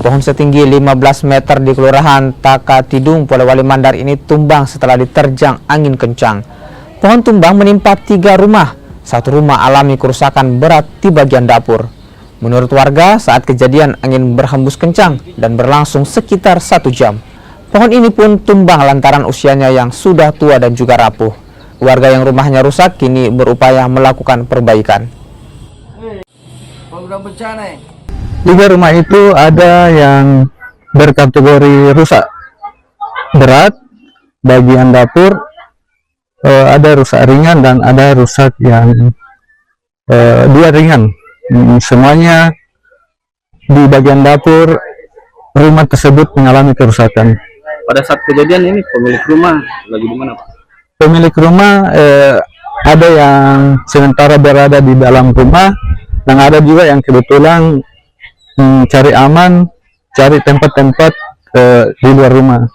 Pohon setinggi 15 meter di Kelurahan Takatidung, Polewali Mandar ini tumbang setelah diterjang angin kencang. Pohon tumbang menimpa 3 rumah. 1 rumah alami kerusakan berat di bagian dapur. Menurut warga, saat kejadian angin berhembus kencang dan berlangsung sekitar 1 jam. Pohon ini pun tumbang lantaran usianya yang sudah tua dan juga rapuh. Warga yang rumahnya rusak kini berupaya melakukan perbaikan. 3 rumah itu ada yang berkategori rusak berat, bagian dapur, ada rusak ringan dan ada rusak yang 2 ringan. Semuanya di bagian dapur rumah tersebut mengalami kerusakan. Pada saat kejadian ini pemilik rumah lagi di mana, Pak? Pemilik rumah ada yang sementara berada di dalam rumah dan ada juga yang kebetulan cari aman, cari tempat-tempat di luar rumah.